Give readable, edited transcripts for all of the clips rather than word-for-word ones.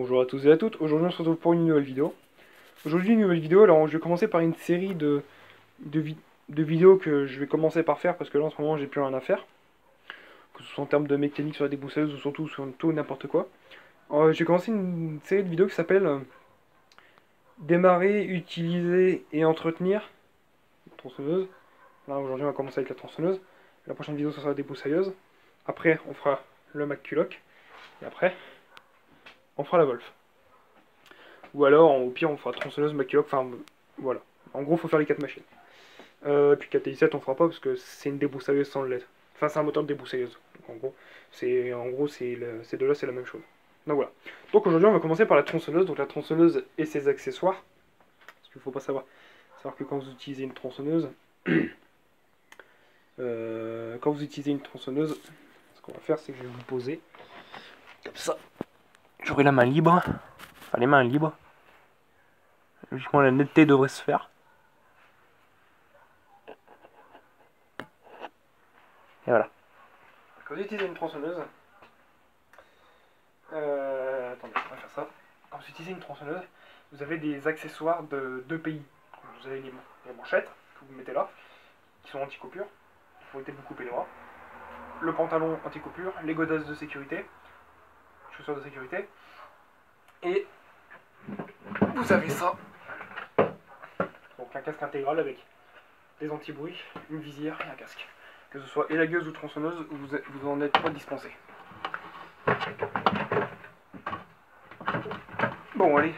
Bonjour à tous et à toutes, aujourd'hui on se retrouve pour une nouvelle vidéo. Aujourd'hui une nouvelle vidéo, alors je vais commencer par une série de, vi- de vidéos que je vais commencer par faire parce que là en ce moment j'ai plus rien à faire. Que ce soit en termes de mécanique sur la déboussoleuse ou surtout sur tout n'importe quoi. J'ai commencé une série de vidéos qui s'appelle Démarrer, utiliser et entretenir la tronçonneuse. Là aujourd'hui on va commencer avec la tronçonneuse. La prochaine vidéo ce sera la déboussoleuse. Après on fera le McCulloch. Et après on fera la Wolf. Ou alors, au pire, on fera tronçonneuse, maquillage, enfin, voilà. En gros, faut faire les 4 machines. Puis 4 7 on fera pas parce que c'est une débroussailleuse sans le LED. Enfin, c'est un moteur de débroussailleuse. Donc, ces deux-là, c'est la même chose. Donc voilà. Donc aujourd'hui, on va commencer par la tronçonneuse. Donc la tronçonneuse et ses accessoires. Parce qu'il faut pas savoir que quand vous utilisez une tronçonneuse, ce qu'on va faire, c'est que je vais vous poser comme ça. J'aurai la main libre, enfin les mains libres. Logiquement, la netteté devrait se faire. Et voilà. Quand vous utilisez une tronçonneuse, attendez, on va faire ça. Quand vous utilisez une tronçonneuse, vous avez des accessoires de deux pays. Vous avez les manchettes que vous mettez là, qui sont anti-coupure. Il faut éviter de vous couper les bras. Le pantalon anti-coupure, les godasses de sécurité, chaussures de sécurité. Et vous avez ça. Donc un casque intégral avec des anti-bruits, une visière et un casque. Que ce soit élagueuse ou tronçonneuse, vous en êtes pas dispensé. Bon, allez,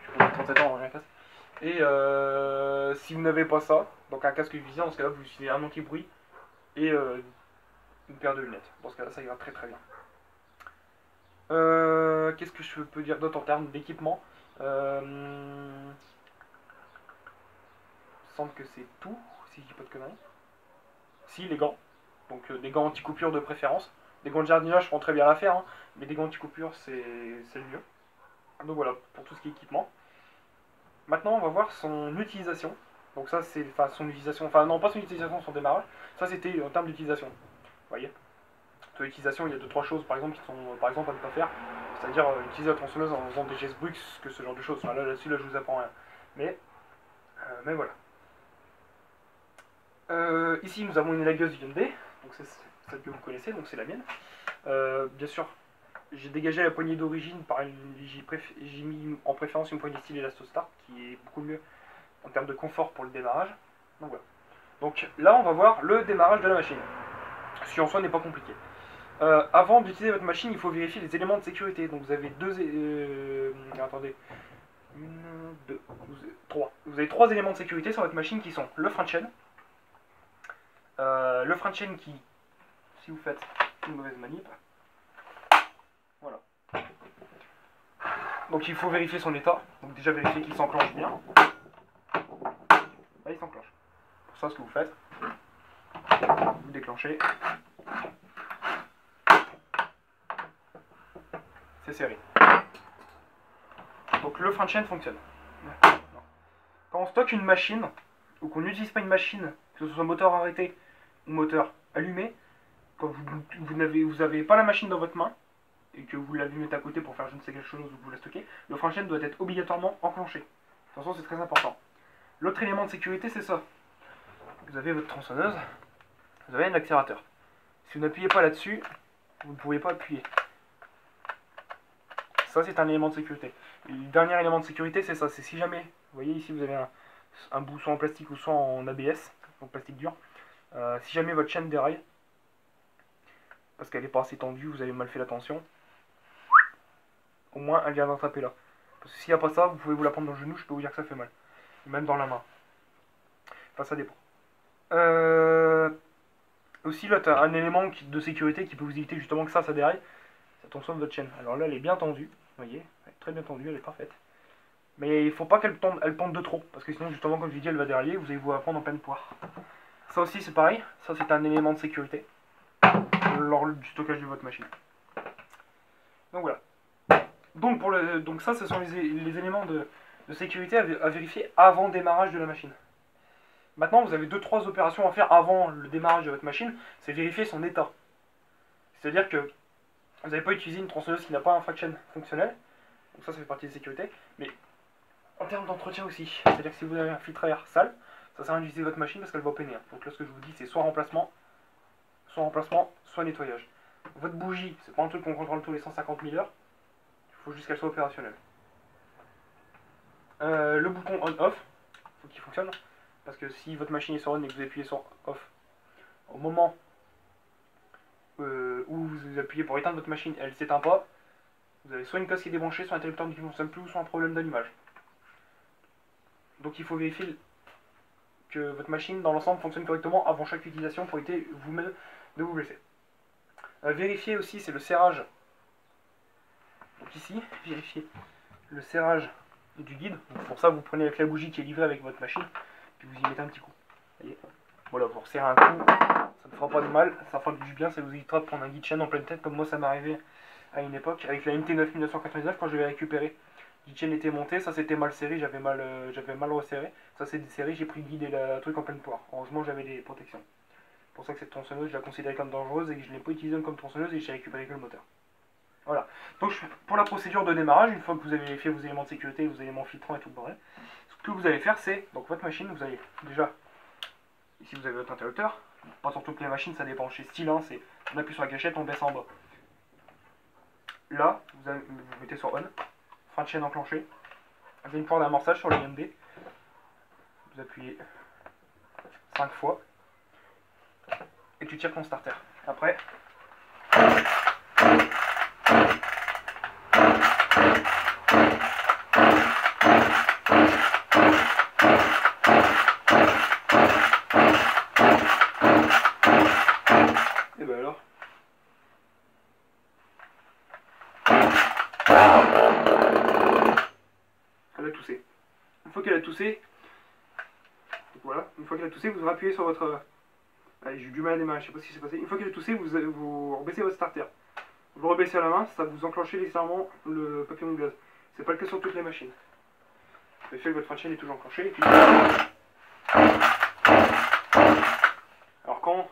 je vais 37 ans, j'ai un casque. Et si vous n'avez pas ça, donc un casque visière, dans ce cas-là, vous utilisez un anti-bruit et une paire de lunettes. Dans ce cas-là, ça ira très très bien. Qu'est-ce que je peux dire d'autre en termes d'équipement Il me semble que c'est tout, si je dis pas de conneries. Si, les gants. Donc des gants anti-coupure de préférence. Des gants de jardinage feront très bien l'affaire, hein, mais des gants anti-coupure, c'est le mieux. Donc voilà, pour tout ce qui est équipement. Maintenant, on va voir son utilisation. Donc ça, c'est son utilisation, enfin non, pas son utilisation, son démarrage. Ça, c'était en termes d'utilisation. Vous voyez, sur l'utilisation, il y a 2-3 choses, par exemple, qui sont, par exemple, à ne pas faire. C'est-à-dire utiliser la tronçonneuse en faisant des gestes brusques, que ce genre de choses. Enfin, là-dessus, là, je vous apprends rien. Mais voilà. Ici, nous avons une élagueuse Hyundai. Donc c'est celle que vous connaissez, donc c'est la mienne. Bien sûr, j'ai dégagé la poignée d'origine, j'ai mis en préférence une poignée style Elastostart, qui est beaucoup mieux en termes de confort pour le démarrage. Donc voilà. Donc là, on va voir le démarrage de la machine, ce qui en soi n'est pas compliqué. Avant d'utiliser votre machine, il faut vérifier les éléments de sécurité. Donc vous avez attendez. Une, deux, trois. Vous avez 3 éléments de sécurité sur votre machine qui sont le frein de chaîne. Le frein de chaîne qui, si vous faites une mauvaise manip, voilà. Donc il faut vérifier son état. Donc déjà vérifier qu'il s'enclenche bien. Là il s'enclenche. Pour ça, ce que vous faites, vous déclenchez. C'est serré. Donc le frein de chaîne fonctionne. Quand on stocke une machine, ou qu'on n'utilise pas une machine, que ce soit moteur arrêté ou moteur allumé, quand vous n'avez pas la machine dans votre main, et que vous l'allumez à côté pour faire je ne sais quelle chose ou que vous la stockez, le frein de chaîne doit être obligatoirement enclenché. Attention, c'est très important. L'autre élément de sécurité, c'est ça. Vous avez votre tronçonneuse, vous avez un accélérateur. Si vous n'appuyez pas là-dessus, vous ne pouvez pas appuyer. Ça, c'est un élément de sécurité. Et le dernier élément de sécurité, c'est ça. C'est si jamais, vous voyez ici, vous avez un bout soit en plastique ou soit en ABS, en plastique dur. Si jamais votre chaîne déraille, parce qu'elle n'est pas assez tendue, vous avez mal fait la tension, au moins elle vient d'attraper là. Parce que s'il n'y a pas ça, vous pouvez vous la prendre dans le genou, je peux vous dire que ça fait mal. Même dans la main. Enfin, ça dépend. Aussi, là, tu as un élément de sécurité qui peut vous éviter justement que ça déraille. C'est la tension de votre chaîne. Alors là, elle est bien tendue. Vous voyez, elle est très bien tendue, elle est parfaite. Mais il ne faut pas qu'elle pende de trop. Parce que sinon, justement, comme je l'ai dit, elle va dérailler. Vous allez vous la prendre en pleine poire. Ça aussi, c'est pareil. Ça, c'est un élément de sécurité lors du stockage de votre machine. Donc voilà. Donc ça, ce sont les éléments de sécurité à vérifier avant le démarrage de la machine. Maintenant, vous avez 2-3 opérations à faire avant le démarrage de votre machine. C'est vérifier son état. C'est-à-dire que vous n'avez pas utilisé une tronçonneuse qui n'a pas un frein de chaîne fonctionnel. Donc ça fait partie des sécurités. Mais en termes d'entretien aussi, c'est-à-dire que si vous avez un filtre à air sale, ça sert à rien d'utiliser votre machine parce qu'elle va peiner. Donc là, ce que je vous dis, c'est soit remplacement, soit nettoyage. Votre bougie, c'est pas un truc qu'on contrôle tous les 150 000 heures. Il faut juste qu'elle soit opérationnelle. Le bouton on-off, il faut qu'il fonctionne. Parce que si votre machine est sur on et que vous appuyez sur off, au moment où vous appuyez pour éteindre votre machine, elle ne s'éteint pas, vous avez soit une casse qui est débranchée, soit un interrupteur qui ne fonctionne plus, ou soit un problème d'allumage. Donc il faut vérifier que votre machine dans l'ensemble fonctionne correctement avant chaque utilisation pour éviter vous-même de vous blesser. Vérifier aussi, c'est le serrage. Donc ici, vérifiez le serrage du guide. Donc pour ça, vous prenez la clé à bougie qui est livrée avec votre machine, puis vous y mettez un petit coup. Voyez, voilà, pour serrer un coup, ça ne fera pas de mal, ça fera du bien, ça vous évitera de prendre un guide chaîne en pleine tête, comme moi ça m'est arrivé à une époque avec la MT9 1999 quand je l'ai récupéré. Le guide chaîne était monté, ça c'était mal serré, j'avais mal resserré, ça c'est desserré, j'ai pris le guide et le truc en pleine poire. Heureusement j'avais des protections. C'est pour ça que cette tronçonneuse je la considérais comme dangereuse et que je ne l'ai pas utilisée comme tronçonneuse et j'ai récupéré que le moteur. Voilà. Donc pour la procédure de démarrage, une fois que vous avez vérifié vos éléments de sécurité, vos éléments filtrants et tout le bordel, ce que vous allez faire c'est, donc votre machine, vous allez déjà, ici vous avez votre interrupteur, pas sur toutes les machines, ça dépend, chez Style, hein, c'est on appuie sur la gâchette, on baisse en bas. Là, vous mettez sur on, frein de chaîne enclenché, vous avez une porte d'amorçage sur le IMB, vous appuyez 5 fois, et tu tires ton starter. Après, et ben alors, elle a toussé. Une fois qu'elle a toussé, voilà, une fois qu'elle a toussé, vous appuyez sur votre... Allez, j'ai eu du mal à démarrer, je sais pas ce qui s'est passé. Une fois qu'elle a toussé, vous rebaissez votre starter. Vous le rebaissez à la main, ça vous enclenchez nécessairement le papillon de gaz. C'est pas le cas sur toutes les machines. Le fait que votre frein de chaîne est toujours enclenché. Et puis... Alors quand,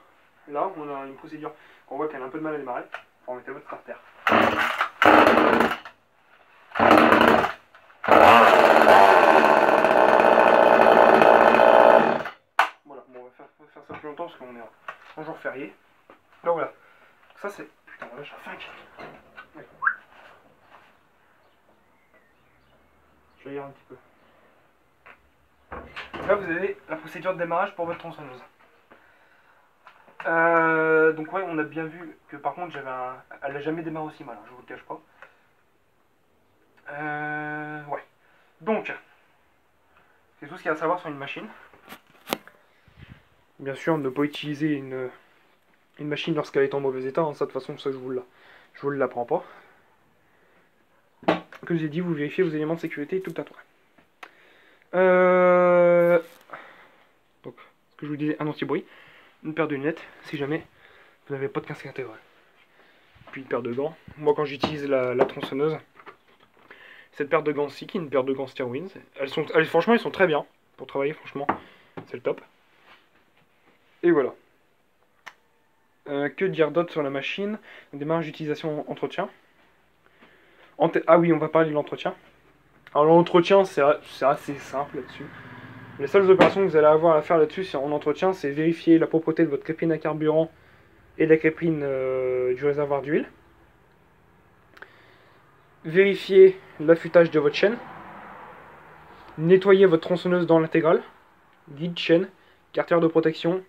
là, on a une procédure, on voit qu'elle a un peu de mal à démarrer, vous remettez votre starter. Voilà, bon, on va faire ça plus longtemps parce qu'on est un jour férié. Donc voilà, ça c'est... Putain, là j'ai faim. Ouais. Je vais lire un petit peu. Donc là vous avez la procédure de démarrage pour votre tronçonneuse. Donc ouais, on a bien vu que par contre elle n'a jamais démarré aussi mal, hein, je vous le cache pas. Ouais. Donc, c'est tout ce qu'il y a à savoir sur une machine. Bien sûr, ne pas utiliser une machine lorsqu'elle est en mauvais état, hein, ça de toute façon, ça je vous l'apprends pas. Comme je l'ai dit, vous vérifiez vos éléments de sécurité et tout à toi. Donc, ce que je vous disais, un anti-bruit, une paire de lunettes, si jamais vous n'avez pas de casque intégral. Puis une paire de gants. Moi, quand j'utilise la tronçonneuse, cette paire de gants-ci, qui est une paire de gants Stearwinds, franchement, elles sont très bien pour travailler, franchement, c'est le top. Et voilà. Que dire d'autre sur la machine? Démarrage d'utilisation, entretien. Ah oui, on va parler de l'entretien. Alors l'entretien, c'est assez simple là-dessus. Les seules opérations que vous allez avoir à faire là-dessus en entretien, c'est vérifier la propreté de votre crépine à carburant et de la crépine du réservoir d'huile. Vérifier l'affûtage de votre chaîne. Nettoyer votre tronçonneuse dans l'intégrale. Guide, chaîne, carter de protection,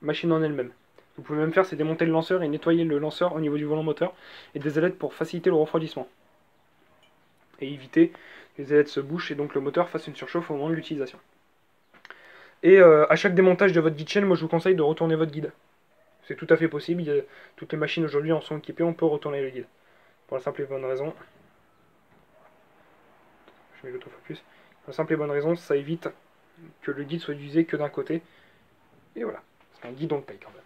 machine en elle-même. Vous pouvez même faire, c'est démonter le lanceur et nettoyer le lanceur au niveau du volant moteur et des ailettes pour faciliter le refroidissement. Et éviter que les ailettes se bouchent et donc le moteur fasse une surchauffe au moment de l'utilisation. Et à chaque démontage de votre guide chaîne, moi je vous conseille de retourner votre guide. C'est tout à fait possible, toutes les machines aujourd'hui en sont équipées, on peut retourner le guide. Pour la simple et bonne raison, je mets l'autofocus, pour la simple et bonne raison, ça évite que le guide soit utilisé que d'un côté. Et voilà, c'est un guide on le paye quand même.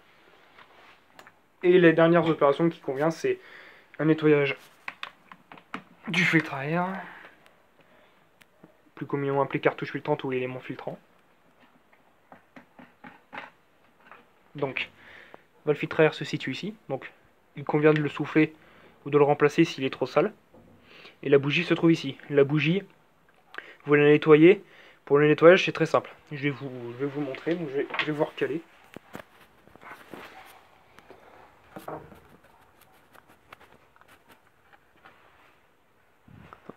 Et les dernières opérations qui convient, c'est un nettoyage du filtre à air, plus communément appelé cartouche filtrante ou élément filtrant. Donc, votre filtre à air se situe ici, donc il convient de le souffler ou de le remplacer s'il est trop sale. et la bougie se trouve ici. La bougie, vous la nettoyez. Pour le nettoyage, c'est très simple. Je vais vous montrer, donc je vais vous recaler.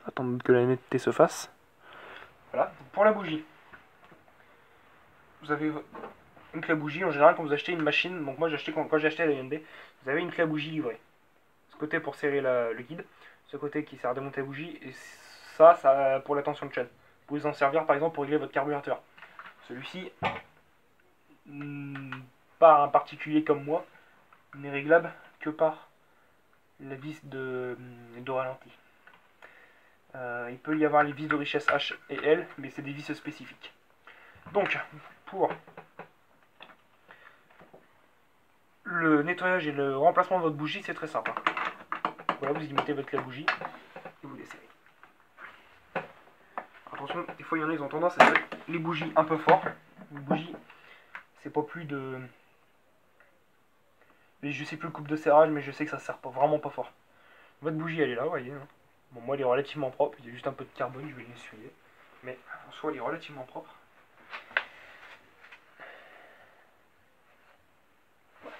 Attendre que la netteté se fasse. Voilà, pour la bougie. Vous avez une clé à bougie, en général quand vous achetez une machine, donc moi j'ai acheté quand j'ai acheté la Hyundai, vous avez une clé à bougie livrée. Ce côté pour serrer le guide, ce côté qui sert à démonter la bougie, et ça pour la tension de chaîne. Vous pouvez en servir par exemple pour régler votre carburateur. Celui-ci, pas un particulier comme moi, n'est réglable que par la vis de ralenti. Il peut y avoir les vis de richesse H et L, mais c'est des vis spécifiques. Donc, pour le nettoyage et le remplacement de votre bougie, c'est très simple. Voilà, vous y mettez votre clé à bougie et vous desserrez. Attention, des fois il y en a, ils ont tendance à serrer les bougies un peu fort. Une bougie, c'est pas plus de... Mais je sais plus le coupe de serrage, mais je sais que ça sert pas, vraiment pas fort. Votre bougie, elle est là, vous voyez. Hein. Bon, moi, elle est relativement propre. Il y a juste un peu de carbone, je vais l'essuyer. Mais en soi, elle est relativement propre. Voilà.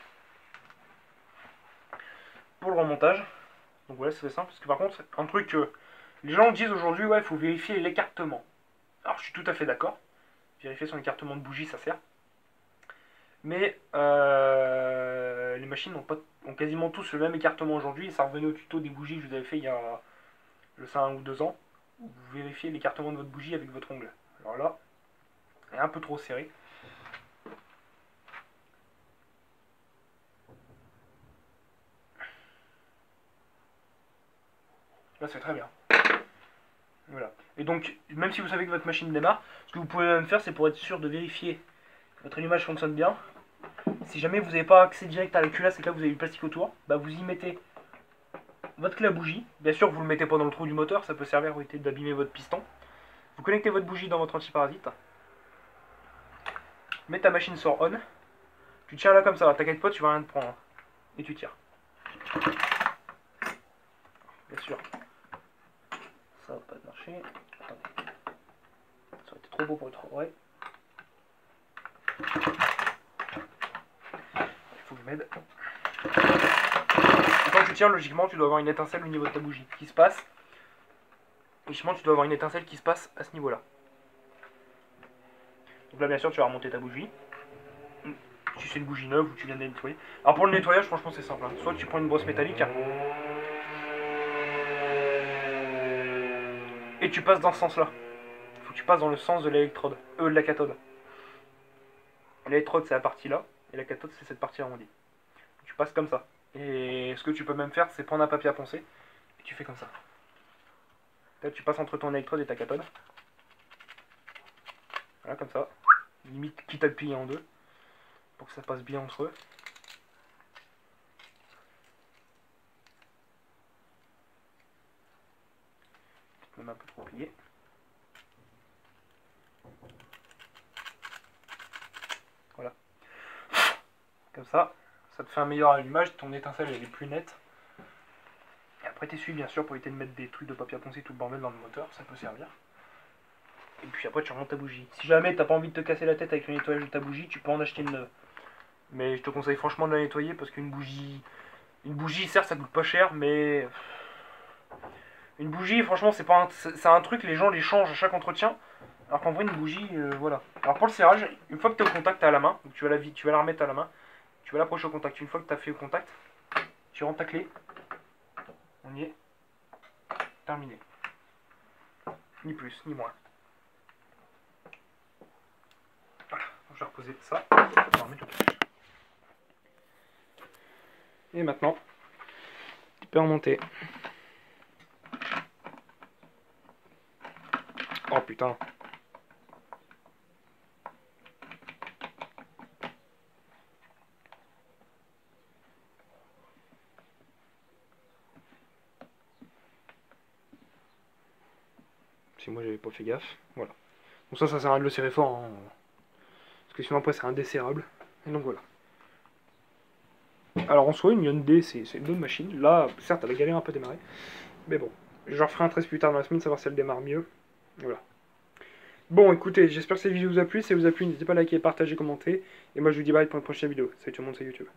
Pour le remontage, donc voilà, c'est simple. Parce que par contre, un truc que les gens disent aujourd'hui, ouais, il faut vérifier l'écartement. Alors, je suis tout à fait d'accord. Vérifier son écartement de bougie, ça sert. Mais les machines ont quasiment tous le même écartement aujourd'hui. Et ça revenait au tuto des bougies que je vous avais fait il y a, je sais, 1 ou 2 ans. Où vous vérifiez l'écartement de votre bougie avec votre ongle. Alors là, elle est un peu trop serrée. Là, c'est très bien. Voilà. Et donc, même si vous savez que votre machine démarre, ce que vous pouvez même faire, c'est pour être sûr de vérifier que votre allumage fonctionne bien. Si jamais vous n'avez pas accès direct à la culasse et que là vous avez du plastique autour, bah vous y mettez votre clé à bougie. Bien sûr, vous ne le mettez pas dans le trou du moteur, ça peut servir pour éviter d'abîmer votre piston. Vous connectez votre bougie dans votre antiparasite. Mets ta machine sur on. Tu tiens là comme ça, t'inquiète pas, tu vas rien te prendre. Et tu tires. Bien sûr. Ça va pas marcher. Attendez. Ça aurait été trop beau pour être vrai. Il faut que je m'aide. Et quand tu tires, logiquement, tu dois avoir une étincelle au niveau de ta bougie qui se passe. Logiquement, tu dois avoir une étincelle qui se passe à ce niveau-là. Donc là, bien sûr, tu vas remonter ta bougie. Si c'est une bougie neuve ou tu viens de la nettoyer. Alors pour le nettoyage, franchement, c'est simple. Hein. Soit tu prends une brosse métallique. Et tu passes dans ce sens-là. Il faut que tu passes dans le sens de l'électrode. De la cathode. L'électrode, c'est la partie là. Et la cathode, c'est cette partie arrondie. Tu passes comme ça. Et ce que tu peux même faire, c'est prendre un papier à poncer. Et tu fais comme ça. Là, tu passes entre ton électrode et ta cathode. Voilà, comme ça. Limite, quitte à le plier en deux. Pour que ça passe bien entre eux. Même un peu trop plié. Voilà. Comme ça te fait un meilleur allumage, ton étincelle elle est plus nette. Et après t'essuies bien sûr pour éviter de mettre des trucs de papier à poncer tout le bordel dans le moteur, ça peut servir. Et puis après tu remontes ta bougie. Si jamais t'as pas envie de te casser la tête avec le nettoyage de ta bougie, tu peux en acheter une neuve. Mais je te conseille franchement de la nettoyer parce qu'une bougie... Une bougie certes ça coûte pas cher mais... Une bougie franchement c'est un truc, les gens les changent à chaque entretien. Alors qu'en vrai une bougie, voilà. Alors pour le serrage, une fois que tu es au contact à la main, donc tu vas la remettre à la main, tu vas l'approcher au contact. Une fois que tu as fait le contact, tu rentres ta clé. On y est. Terminé. Ni plus, ni moins. Voilà, je vais reposer ça. On va remettre le cache. Et maintenant, tu peux remonter. Oh putain. Si moi j'avais pas fait gaffe, voilà. Donc ça sert à rien de le serrer fort, hein. Parce que sinon après c'est indesserrable. Et donc voilà. Alors en soi une Hyundai c'est une bonne machine. Là certes elle a galéré un peu à démarrer. Mais bon. Je referai un test plus tard dans la semaine, savoir si elle démarre mieux. Voilà. Bon, écoutez, j'espère que cette vidéo vous a plu. Si elle vous a plu, n'hésitez pas à liker, partager, commenter. Et moi, je vous dis bye pour une prochaine vidéo. Salut tout le monde, c'est YouTube.